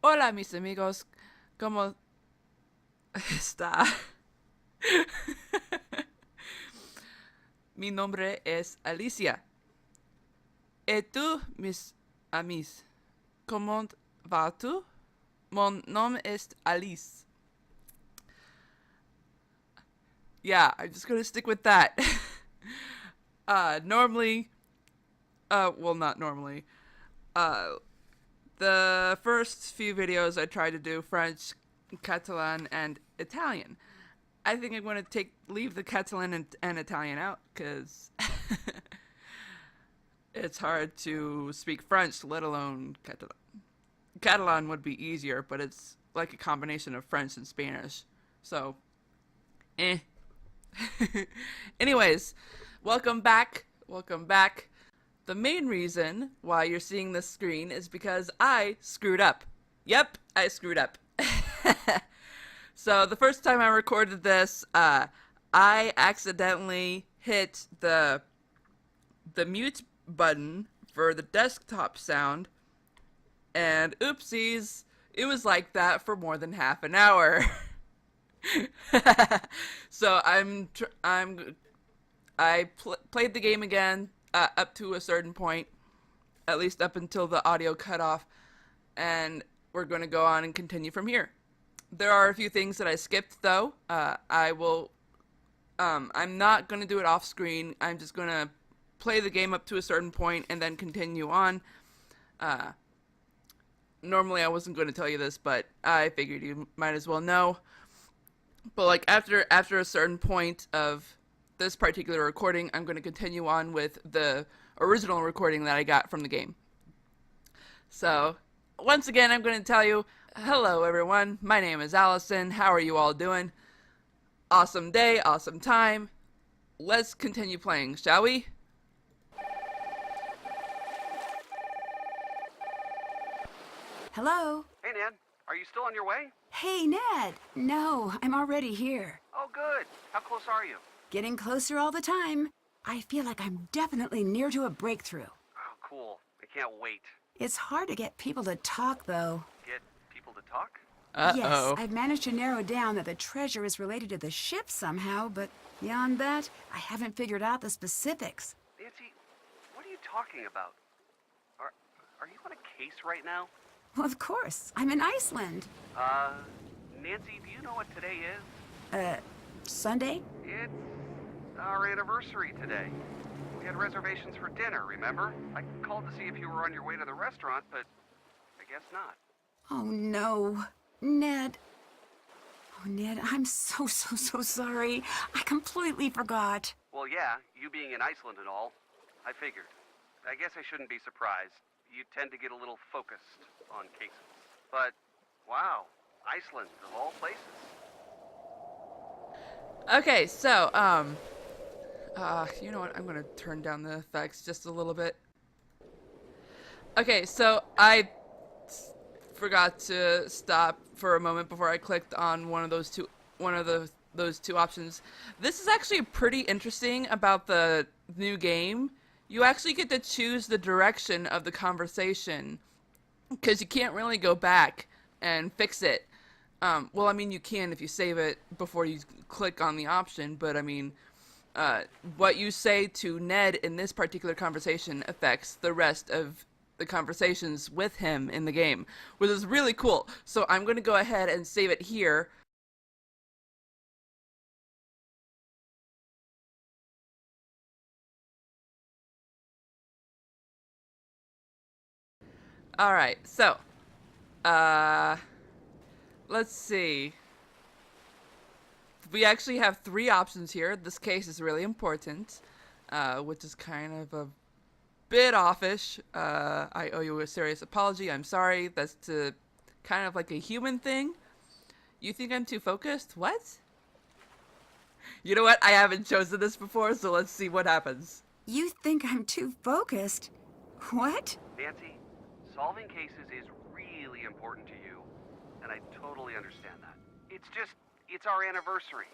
Hola mis amigos, ¿cómo está? Mi nombre es Alicia. ¿Y tú, mis amis? ¿Cómo va tú? Mon nom es Alice. Yeah, I'm just gonna stick with that. Normally, well, not normally. Uh, the first few videos I tried to do French, Catalan, and Italian. I think I'm going to leave the Catalan and Italian out because it's hard to speak French, let alone Catalan. Catalan would be easier, but it's like a combination of French and Spanish. So, eh. Anyways, welcome back. Welcome back. The main reason why you're seeing this screen is because I screwed up. Yep, I screwed up. So the first time I recorded this, I accidentally hit the mute button for the desktop sound, and oopsies, it was like that for more than half an hour. So played the game again up to a certain point, at least up until the audio cut off, and we're going to go on and continue from here. There are a few things that I skipped though. I will. I'm not going to do it off screen. I'm just going to play the game up to a certain point and then continue on. Uh, Normally I wasn't going to tell you this, but I figured you might as well know. But like after a certain point of this particular recording, I'm going to continue on with the original recording that I got from the game. So, once again, I'm going to tell you, hello everyone. My name is Allison. How are you all doing? Awesome day, awesome time. Let's continue playing, shall we? Hello? Hey, Ned. Are you still on your way? Hey, Ned. No, I'm already here. Oh, good. How close are you? Getting closer all the time. I feel like I'm definitely near to a breakthrough. Oh, cool. I can't wait. It's hard to get people to talk, though. Get people to talk? Yes, Uh-oh. I've managed to narrow down that the treasure is related to the ship somehow, but beyond that, I haven't figured out the specifics. Nancy, what are you talking about? Are you on a case right now? Well, of course. I'm in Iceland. Nancy, do you know what today is? Sunday? It's our anniversary today. We had reservations for dinner, remember? I called to see if you were on your way to the restaurant, but I guess not. Oh, no. Ned. Oh, Ned, I'm so sorry. I completely forgot. Well, yeah, you being in Iceland and all. I figured. I guess I shouldn't be surprised. You tend to get a little focused on cases. But, wow, Iceland, of all places. Okay, so, you know what? I'm going to turn down the effects just a little bit. Okay, so I forgot to stop for a moment before I clicked on those two options. This is actually pretty interesting about the new game. You actually get to choose the direction of the conversation because you can't really go back and fix it. Well, I mean, you can if you save it before you click on the option, but I mean, what you say to Ned in this particular conversation affects the rest of the conversations with him in the game, which is really cool. So I'm going to go ahead and save it here. All right, so uh, let's see. We actually have three options here. This case is really important, which is kind of a bit offish. I owe you a serious apology. I'm sorry. That's to kind of like a human thing. You think I'm too focused? What? You know what? I haven't chosen this before, so let's see what happens. You think I'm too focused? What? Nancy, solving cases is really important to you, and I totally understand that. It's our anniversary.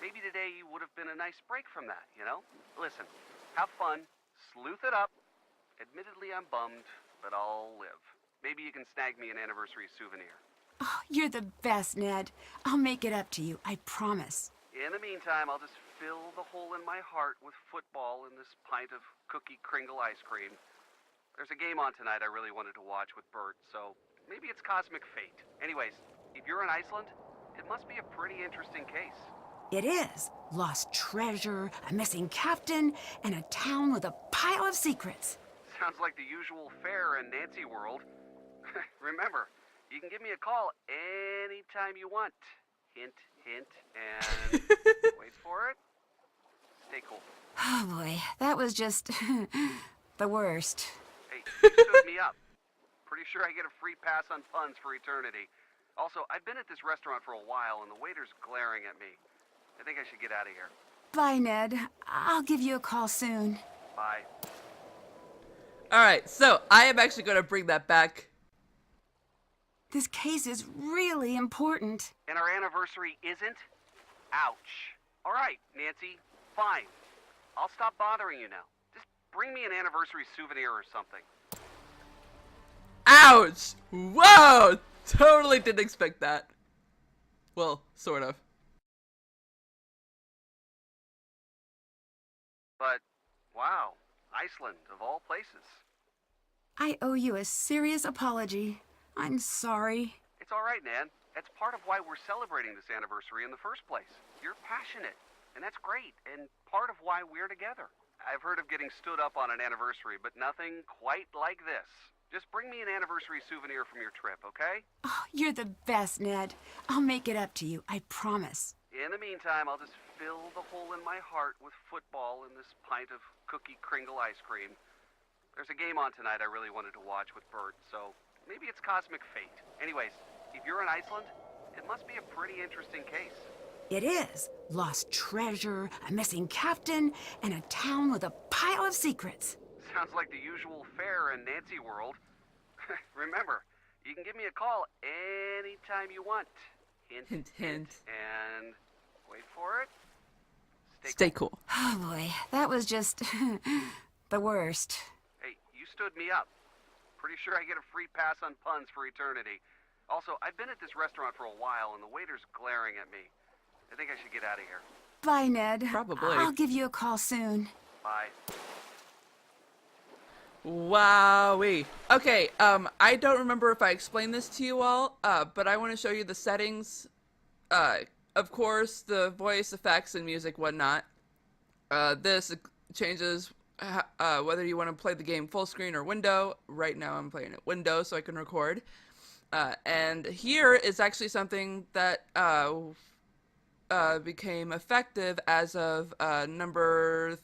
Maybe today would have been a nice break from that, you know? Listen, have fun, sleuth it up. Admittedly, I'm bummed, but I'll live. Maybe you can snag me an anniversary souvenir. Oh, you're the best, Ned. I'll make it up to you, I promise. In the meantime, I'll just fill the hole in my heart with football and this pint of cookie Kringle ice cream. There's a game on tonight I really wanted to watch with Bert, so maybe it's cosmic fate. Anyways, if you're in Iceland, it must be a pretty interesting case. It is. Lost treasure, a missing captain, and a town with a pile of secrets. Sounds like the usual fare in Nancy world. Remember, you can give me a call anytime you want. Hint, hint, and wait for it. Stay cool. Oh boy, that was just the worst. Hey, you stood me up. Pretty sure I get a free pass on puns for eternity. Also, I've been at this restaurant for a while and the waiter's glaring at me. I think I should get out of here. Bye, Ned. I'll give you a call soon. Bye. Alright, so I am actually going to bring that back. This case is really important. And our anniversary isn't? Ouch. All right, Nancy, fine. I'll stop bothering you now. Just bring me an anniversary souvenir or something. Ouch! Whoa! Totally didn't expect that. Well, sort of. But, wow, Iceland, of all places. I owe you a serious apology. I'm sorry. It's all right, Nan. That's part of why we're celebrating this anniversary in the first place. You're passionate, and that's great, and part of why we're together. I've heard of getting stood up on an anniversary, but nothing quite like this. Just bring me an anniversary souvenir from your trip, okay? Oh, you're the best, Ned. I'll make it up to you, I promise. In the meantime, I'll just fill the hole in my heart with football and this pint of cookie Kringle ice cream. There's a game on tonight I really wanted to watch with Bert, so maybe it's cosmic fate. Anyways, if you're in Iceland, it must be a pretty interesting case. It is. Lost treasure, a missing captain, and a town with a pile of secrets. Sounds like the usual fare in Nancy world. Remember, you can give me a call anytime you want. Hint, Hint, hint. And wait for it. Stay cool. Oh boy, that was just the worst. Hey, you stood me up. Pretty sure I get a free pass on puns for eternity. Also, I've been at this restaurant for a while and the waiter's glaring at me. I think I should get out of here. Bye, Ned. Probably. I'll give you a call soon. Bye. Wowee. Okay, I don't remember if I explained this to you all, but I want to show you the settings. Of course, the voice effects and music, whatnot. This changes whether you want to play the game full screen or window. Right now I'm playing it window so I can record. And here is actually something that became effective as of number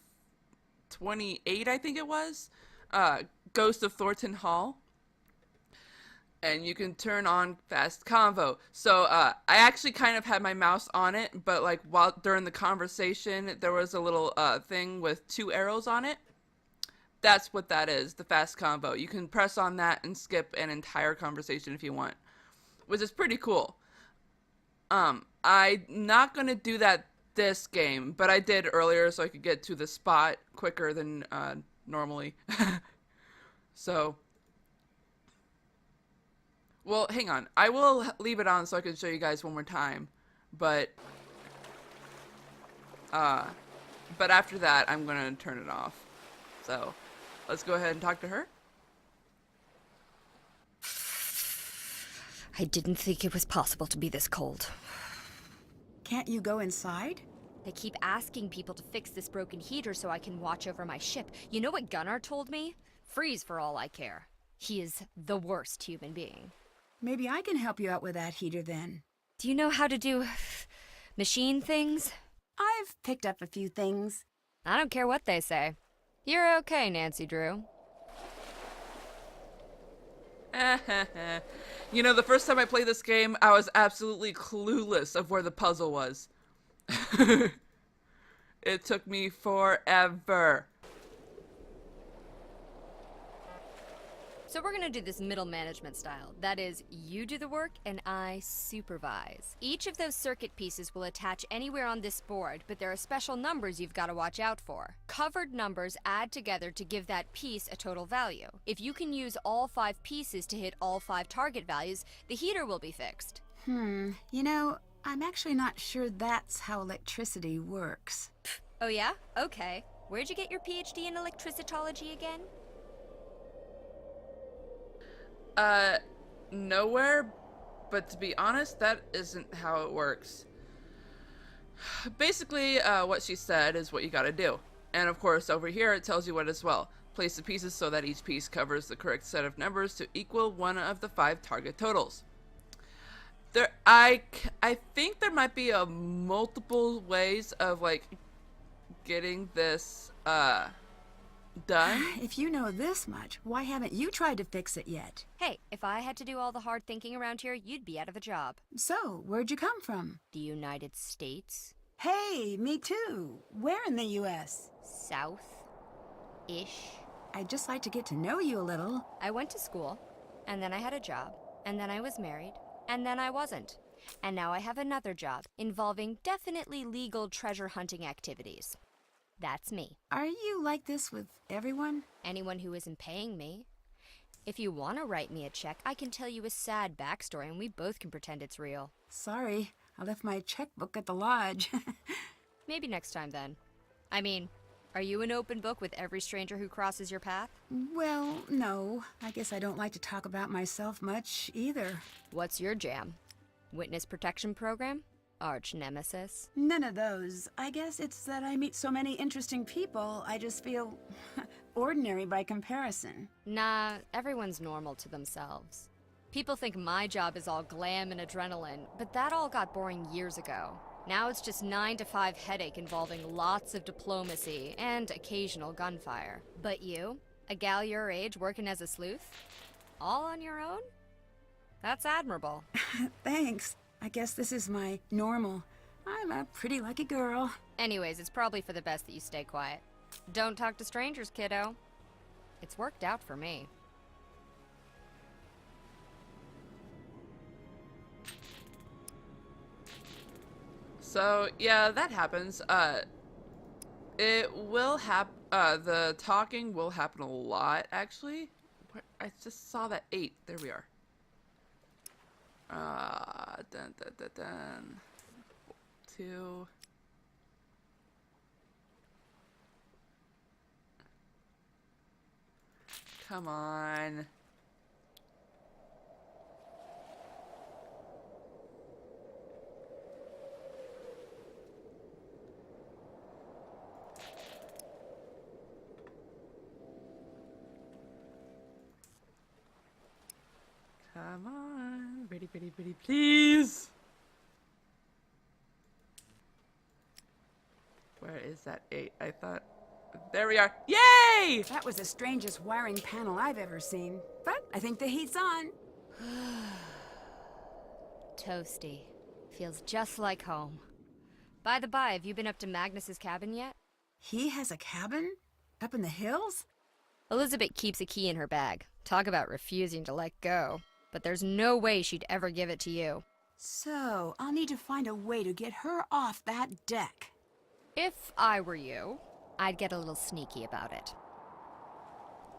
28, I think it was. Ghost of Thornton Hall. And you can turn on fast convo. So I actually kind of had my mouse on it, but like during the conversation there was a little thing with 2 arrows on it. That's what that is, the fast convo. You can press on that and skip an entire conversation if you want, which is pretty cool. I'm not gonna do that this game, but I did earlier so I could get to the spot quicker than normally. So, well, hang on. I will leave it on so I can show you guys one more time, but after that, I'm gonna turn it off. So, let's go ahead and talk to her. I didn't think it was possible to be this cold. Can't you go inside? They keep asking people to fix this broken heater so I can watch over my ship. You know what Gunnar told me? Freeze for all I care. He is the worst human being. Maybe I can help you out with that heater then. Do you know how to do machine things? I've picked up a few things. I don't care what they say. You're okay, Nancy Drew. You know, the first time I played this game, I was absolutely clueless of where the puzzle was. It took me forever. So we're gonna do this middle management style. That is, you do the work and I supervise. Each of those circuit pieces will attach anywhere on this board, but there are special numbers you've got to watch out for. Covered numbers add together to give that piece a total value. If you can use all 5 pieces to hit all 5 target values, the heater will be fixed. You know, I'm actually not sure that's how electricity works. Oh yeah? Okay. Where'd you get your PhD in electricitology again? Nowhere, but to be honest, that isn't how it works. Basically, what she said is what you gotta do. And of course, over here it tells you what as well. Place the pieces so that each piece covers the correct set of numbers to equal one of the 5 target totals. I think there might be a multiple ways of, like, getting this, done. If you know this much, why haven't you tried to fix it yet? Hey, if I had to do all the hard thinking around here, you'd be out of a job. So, where'd you come from? The United States? Hey, me too. Where in the U.S.? South-ish. I'd just like to get to know you a little. I went to school, and then I had a job, and then I was married, and then I wasn't. And now I have another job involving definitely legal treasure hunting activities. That's me. Are you like this with everyone? Anyone who isn't paying me. If you want to write me a check, I can tell you a sad backstory and we both can pretend it's real. Sorry, I left my checkbook at the lodge. Maybe next time then. I mean, are you an open book with every stranger who crosses your path? Well, no. I guess I don't like to talk about myself much either. What's your jam? Witness protection program? Arch nemesis? None of those. I guess it's that I meet so many interesting people, I just feel ordinary by comparison. Nah, everyone's normal to themselves. People think my job is all glam and adrenaline, but that all got boring years ago. Now it's just 9 to 5 headache involving lots of diplomacy and occasional gunfire. But you, a gal your age working as a sleuth? All on your own? That's admirable. Thanks. I guess this is my normal. I'm a pretty lucky girl. Anyways, it's probably for the best that you stay quiet. Don't talk to strangers, kiddo. It's worked out for me. So, yeah, that happens. It will the talking will happen a lot, actually. I just saw that 8. There we are. Dun, dun, dun, dun. 2. Come on. Come on. Pretty, pretty, pretty, please. Where is that 8? I thought... There we are. Yay! That was the strangest wiring panel I've ever seen. But I think the heat's on. Toasty. Feels just like home. By the by, have you been up to Magnus's cabin yet? He has a cabin? Up in the hills? Elizabeth keeps a key in her bag. Talk about refusing to let go. But there's no way she'd ever give it to you. So, I'll need to find a way to get her off that deck. If I were you, I'd get a little sneaky about it.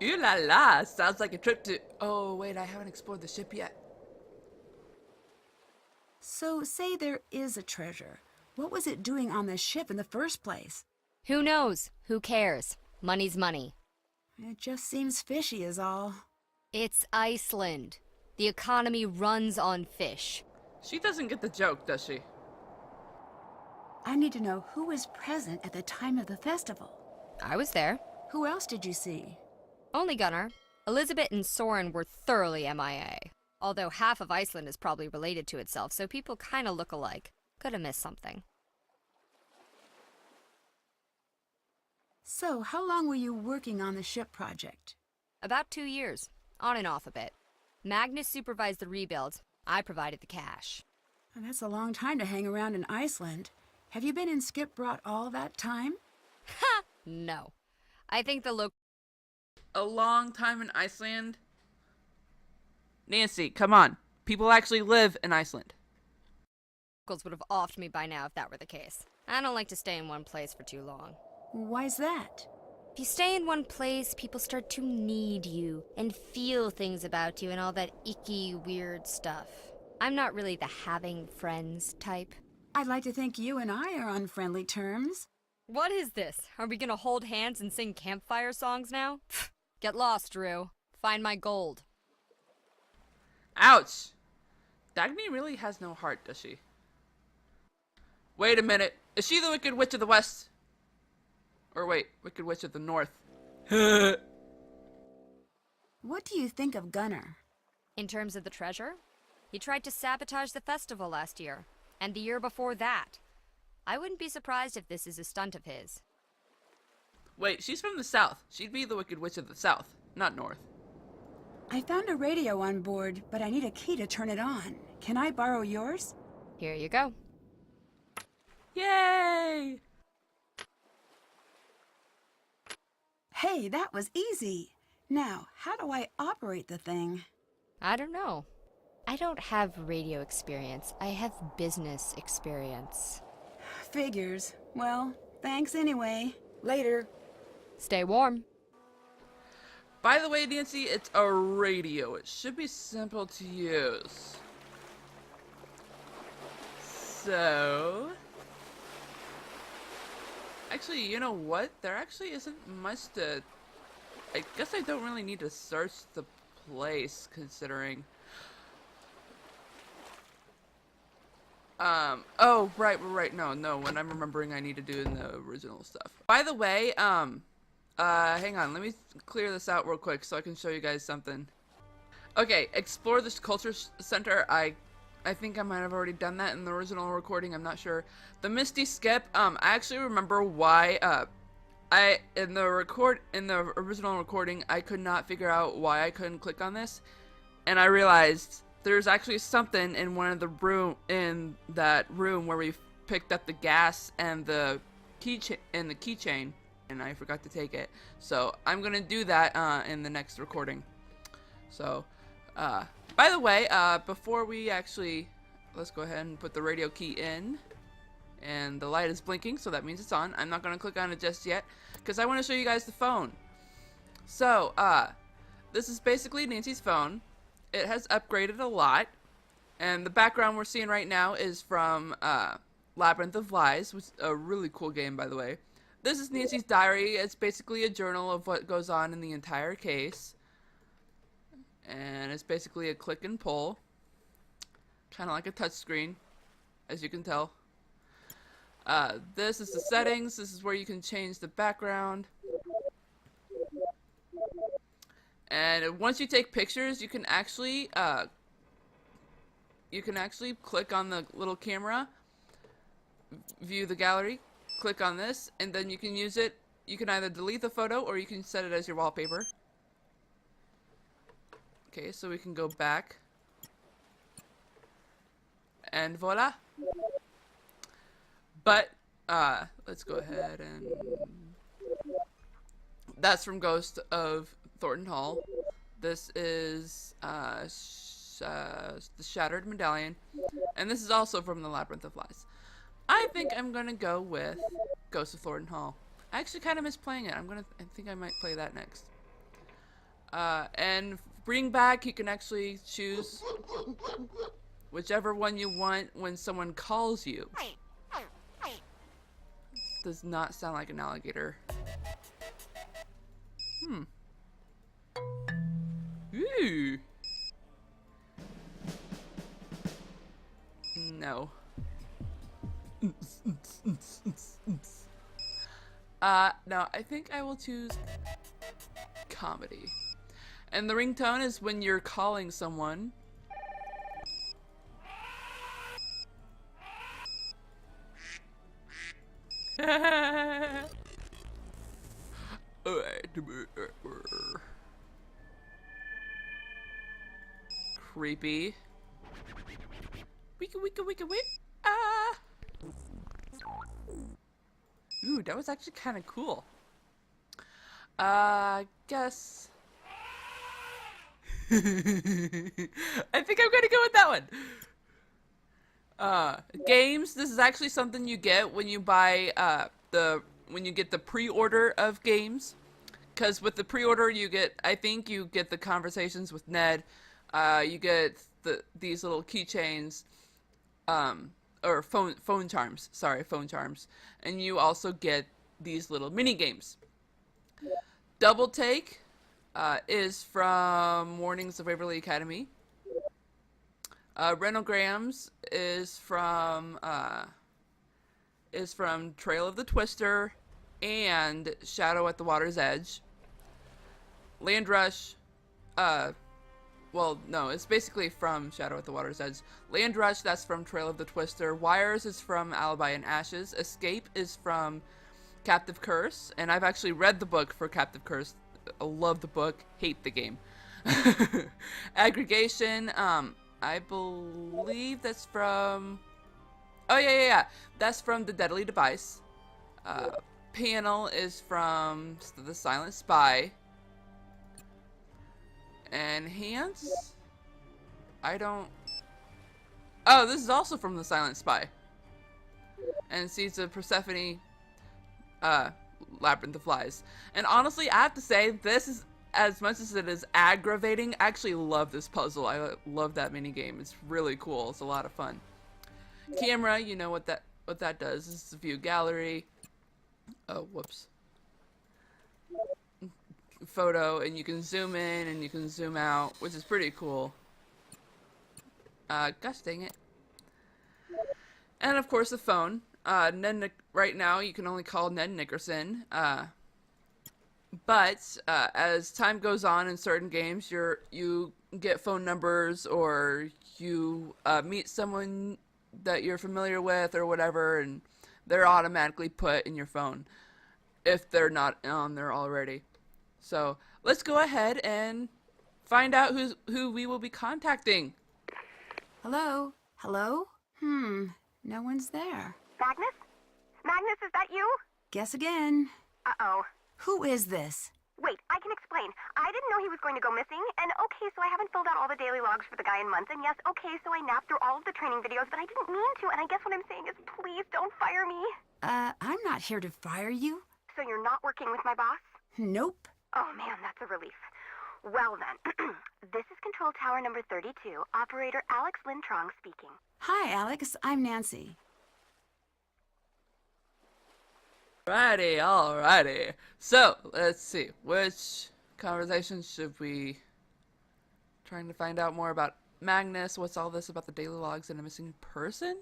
Ooh la la! Sounds like a trip to... Oh, wait, I haven't explored the ship yet. So, say there is a treasure. What was it doing on the ship in the first place? Who knows? Who cares? Money's money. It just seems fishy is all. It's Iceland. The economy runs on fish. She doesn't get the joke, does she? I need to know who was present at the time of the festival. I was there. Who else did you see? Only Gunnar. Elizabeth and Soren were thoroughly MIA. Although half of Iceland is probably related to itself, so people kinda look alike. Could have missed something. So, how long were you working on the ship project? About 2 years. On and off a bit. Magnus supervised the rebuild. I provided the cash. Well, that's a long time to hang around in Iceland. Have you been in Skipbrought all that time? No. I think the A long time in Iceland? Nancy, come on. People actually live in Iceland. Locals would have offed me by now if that were the case. I don't like to stay in one place for too long. Why's that? If you stay in one place, people start to need you and feel things about you and all that icky, weird stuff. I'm not really the having friends type. I'd like to think you and I are on friendly terms. What is this? Are we gonna hold hands and sing campfire songs now? Get lost, Drew. Find my gold. Ouch! Dagny really has no heart, does she? Wait a minute. Is she the Wicked Witch of the West? Or wait, Wicked Witch of the North. What do you think of Gunnar? In terms of the treasure, he tried to sabotage the festival last year, and the year before that. I wouldn't be surprised if this is a stunt of his. Wait, she's from the South. She'd be the Wicked Witch of the South, not North. I found a radio on board, but I need a key to turn it on. Can I borrow yours? Here you go. Yay! Hey, that was easy. Now, how do I operate the thing? I don't know. I don't have radio experience. I have business experience. Figures. Well, thanks anyway. Later. Stay warm. By the way, Nancy, it's a radio. It should be simple to use. So... Actually, you know what? There actually isn't much to... I guess I don't really need to search the place, considering... Oh, right, no, when I'm remembering I need to do in the original stuff. By the way, hang on, let me clear this out real quick so I can show you guys something. Okay, explore this culture center. I think I might have already done that in the original recording, I'm not sure. The Misty Skip, I actually remember why, in the original recording, I could not figure out why I couldn't click on this, and I realized there's actually something in that room where we picked up the gas and the keychain, and I forgot to take it. So I'm gonna do that in the next recording. So, by the way, before we actually, let's go ahead and put the radio key in. And the light is blinking, so that means it's on. I'm not gonna click on it just yet, because I want to show you guys the phone. So, this is basically Nancy's phone. It has upgraded a lot, and the background we're seeing right now is from Labyrinth of Lies, which is a really cool game, by the way. This is Nancy's diary. It's basically a journal of what goes on in the entire case, and it's basically a click and pull, kind of like a touchscreen, as you can tell. This is the settings. This is where you can change the background. And once you take pictures, you can actually click on the little camera, view the gallery, click on this, and then you can use it. You can either delete the photo or you can set it as your wallpaper. Okay, so we can go back. And voila. But, let's go ahead and... That's from Ghost of Thornton Hall. This is the Shattered Medallion, and this is also from the Labyrinth of Lies. I think I'm gonna go with Ghost of Thornton Hall. I actually kind of miss playing it. I think I might play that next. And bring back, you can actually choose whichever one you want when someone calls you. Does not sound like an alligator. Ooh. No. No, I think I will choose comedy. And the ringtone is when you're calling someone. Creepy. Wicka wicka wicka wick. Ah. Ooh, that was actually kind of cool. Guess. I think I'm gonna go with that one. Games. This is actually something you get when you buy when you get the pre-order of games. Because with the pre-order, you get, I think you get the conversations with Ned. You get these little keychains, or phone charms. Sorry, phone charms. And you also get these little mini games. Double Take is from Warnings of Waverly Academy. Renograms is from Trail of the Twister and Shadow at the Water's Edge. Land Rush, well, no, it's basically from Shadow at the Water's Edge. Land Rush, that's from Trail of the Twister. Wires is from Alibi and Ashes. Escape is from Captive Curse, and I've actually read the book for Captive Curse. I love the book, hate the game. Aggregation, I believe that's from... Oh, yeah. That's from The Deadly Device. Panel is from The Silent Spy. Enhance? I don't... Oh, this is also from The Silent Spy. And Seeds of Persephone, Labyrinth of Flies. And honestly, I have to say, this is, as much as it is aggravating, I actually love this puzzle. I love that mini game. It's really cool. It's a lot of fun. Camera, you know what that does. This is a view gallery. Oh, whoops. Photo, and you can zoom in and you can zoom out, which is pretty cool. Gosh dang it. And of course the phone. Right now you can only call Ned Nickerson. But as time goes on in certain games, you get phone numbers, or you meet someone that you're familiar with or whatever, and they're automatically put in your phone if they're not on there already. So let's go ahead and find out who we will be contacting. Hello? Hello? No one's there. Magnus? Magnus, is that you? Guess again. Uh-oh. Who is this? Wait, I can explain. I didn't know he was going to go missing, and okay, so I haven't filled out all the daily logs for the guy in months, and yes, okay, so I napped through all of the training videos, but I didn't mean to, and I guess what I'm saying is please don't fire me. I'm not here to fire you. So you're not working with my boss? Nope. Oh man, that's a relief. Well then, this is Control Tower number 32, Operator Alex Lintrong speaking. Hi, Alex. I'm Nancy. Alrighty. So, let's see. Which conversation should we... Trying to find out more about Magnus. What's all this about the daily logs and a missing person?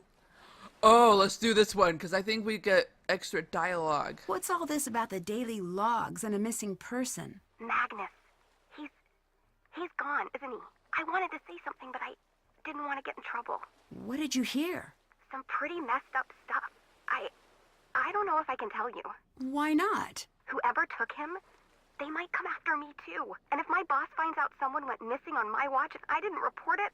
Oh, let's do this one, because I think we get extra dialogue. What's all this about the daily logs and a missing person? Magnus. He's gone, isn't he? I wanted to say something, but I didn't want to get in trouble. What did you hear? Some pretty messed up stuff. I don't know if I can tell you. Why not? Whoever took him, they might come after me too. And if my boss finds out someone went missing on my watch and I didn't report it,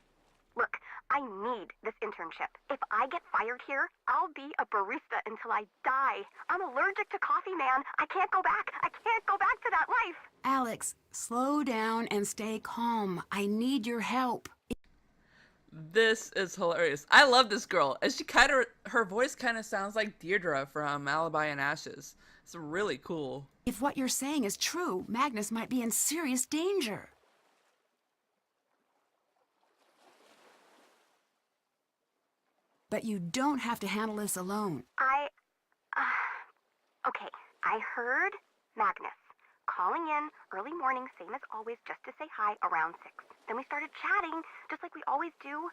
look, I need this internship. If I get fired here, I'll be a barista until I die. I'm allergic to coffee, man. I can't go back. I can't go back to that life. Alex, slow down and stay calm. I need your help. This is hilarious. I love this girl. And her voice kind of sounds like Deirdre from Alibi and Ashes. It's really cool. If what you're saying is true, Magnus might be in serious danger. But you don't have to handle this alone. Okay, I heard Magnus calling in early morning, same as always, just to say hi around 6. Then we started chatting, just like we always do.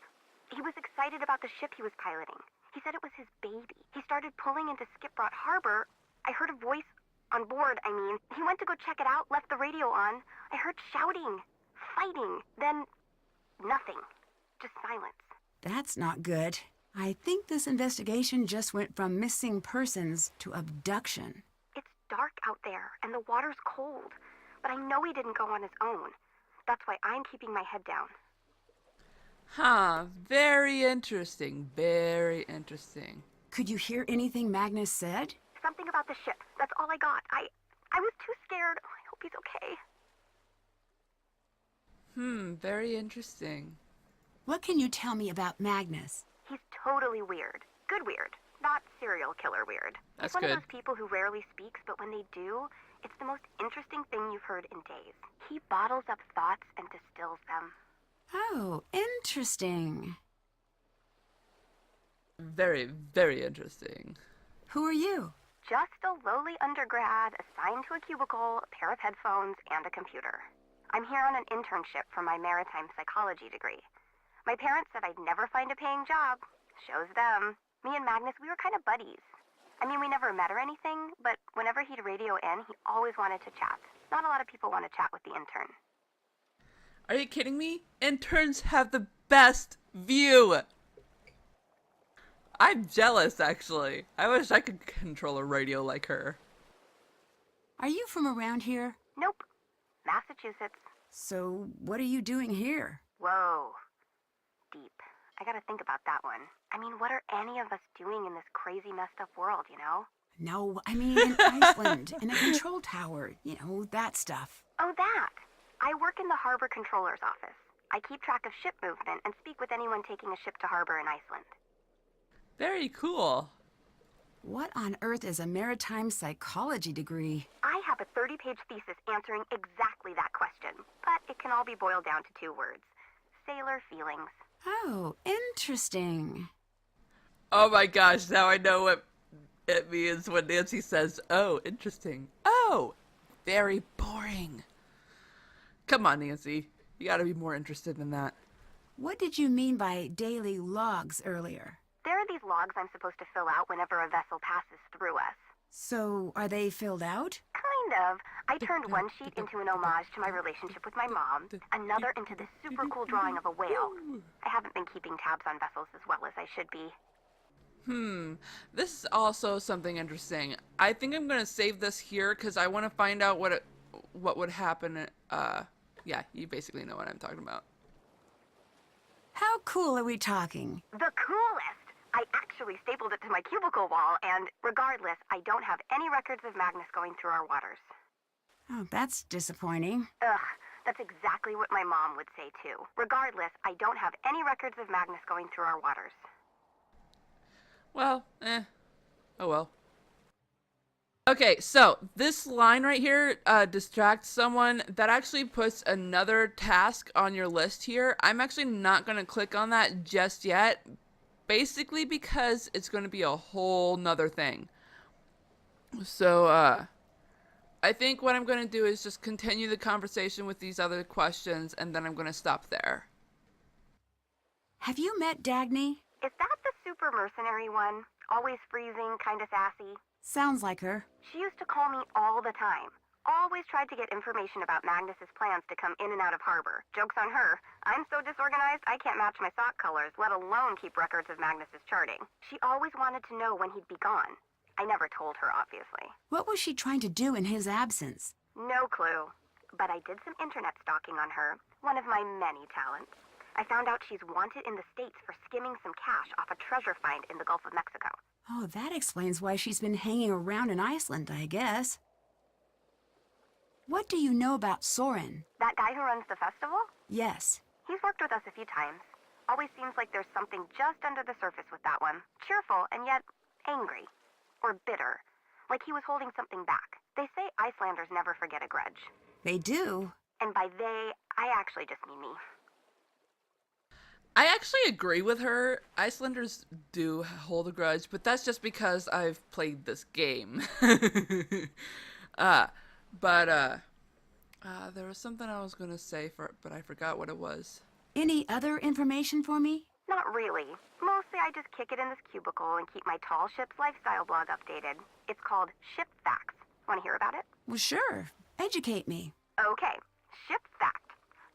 He was excited about the ship he was piloting. He said it was his baby. He started pulling into Skipbrough Harbor. I heard a voice on board, I mean. He went to go check it out, left the radio on. I heard shouting, fighting, then nothing. Just silence. That's not good. I think this investigation just went from missing persons to abduction. It's dark out there, and the water's cold. But I know he didn't go on his own. That's why I'm keeping my head down. Huh. Very interesting. Very interesting. Could you hear anything Magnus said? Something about the ship. That's all I got. I was too scared. Oh, I hope he's okay. Very interesting. What can you tell me about Magnus? He's totally weird. Good weird. Not serial killer weird. That's He's one good. of those people who rarely speaks, but when they do, it's the most interesting thing you've heard in days. He bottles up thoughts and distills them. Oh, interesting. Very, very interesting. Who are you? Just a lowly undergrad assigned to a cubicle, a pair of headphones, and a computer. I'm here on an internship for my maritime psychology degree. My parents said I'd never find a paying job. Shows them. Me and Magnus, we were kind of buddies. I mean, we never met or anything, but whenever he'd radio in, he always wanted to chat. Not a lot of people want to chat with the intern. Are you kidding me? Interns have the best view. I'm jealous, actually. I wish I could control a radio like her. Are you from around here? Nope. Massachusetts. So, what are you doing here? Whoa. Deep. I gotta think about that one. I mean, what are any of us doing in this crazy messed up world, you know? No, I mean in Iceland, in a control tower, you know, that stuff. Oh, that. I work in the harbor controller's office. I keep track of ship movement and speak with anyone taking a ship to harbor in Iceland. Very cool. What on earth is a maritime psychology degree? I have a 30-page thesis answering exactly that question, but it can all be boiled down to 2 words. Sailor feelings. Oh, interesting. Oh my gosh, now I know what it means when Nancy says, oh, interesting. Oh, very boring. Come on, Nancy. You gotta be more interested than that. What did you mean by daily logs earlier? There are these logs I'm supposed to fill out whenever a vessel passes through us. So, are they filled out? Kind of. I turned one sheet into an homage to my relationship with my mom, another into this super cool drawing of a whale. I haven't been keeping tabs on vessels as well as I should be. This is also something interesting. I think I'm gonna save this here because I want to find out what would happen. Yeah, you basically know what I'm talking about. How cool are we talking? The coolest! I actually stapled it to my cubicle wall, and regardless, I don't have any records of Magnus going through our waters. Oh, that's disappointing. Ugh, that's exactly what my mom would say too. Regardless, I don't have any records of Magnus going through our waters. Well, oh well. Okay, so this line right here, distracts someone, that actually puts another task on your list here. I'm actually not going to click on that just yet, basically because it's going to be a whole nother thing. So, I think what I'm going to do is just continue the conversation with these other questions, and then I'm going to stop there. Have you met Dagny? Is that the super mercenary one? Always freezing, kinda sassy? Sounds like her. She used to call me all the time. Always tried to get information about Magnus's plans to come in and out of harbor. Joke's on her. I'm so disorganized I can't match my sock colors, let alone keep records of Magnus's charting. She always wanted to know when he'd be gone. I never told her, obviously. What was she trying to do in his absence? No clue. But I did some internet stalking on her, one of my many talents. I found out she's wanted in the States for skimming some cash off a treasure find in the Gulf of Mexico. Oh, that explains why she's been hanging around in Iceland, I guess. What do you know about Soren? That guy who runs the festival? Yes. He's worked with us a few times. Always seems like there's something just under the surface with that one. Cheerful and yet angry. Or bitter. Like he was holding something back. They say Icelanders never forget a grudge. They do. And by they, I actually just mean me. I actually agree with her. Icelanders do hold a grudge, but that's just because I've played this game. There was something I was going to say, but I forgot what it was. Any other information for me? Not really. Mostly I just kick it in this cubicle and keep my Tall Ship's lifestyle blog updated. It's called Ship Facts. Want to hear about it? Well, sure. Educate me. Okay. Ship Fact.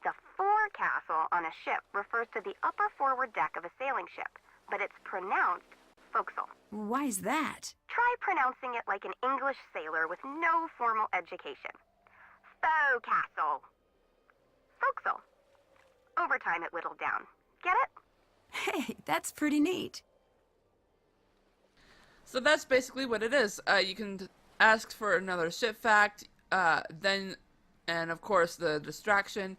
The forecastle on a ship refers to the upper forward deck of a sailing ship, but it's pronounced forecastle. Why's that? Try pronouncing it like an English sailor with no formal education. Forecastle. Forecastle. Over time it whittled down. Get it? Hey, that's pretty neat. So that's basically what it is. You can ask for another ship fact, and of course the distraction.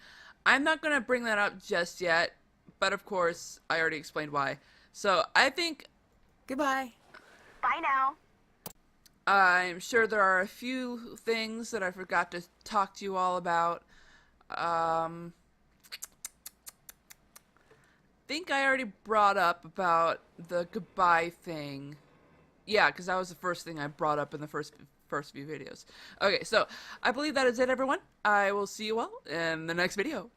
I'm not going to bring that up just yet, but of course, I already explained why. So I think Goodbye. Bye now. I'm sure there are a few things that I forgot to talk to you all about. Think I already brought up about the goodbye thing. Yeah, because that was the first thing I brought up in the first few videos. Okay, so I believe that is it, everyone. I will see you all in the next video.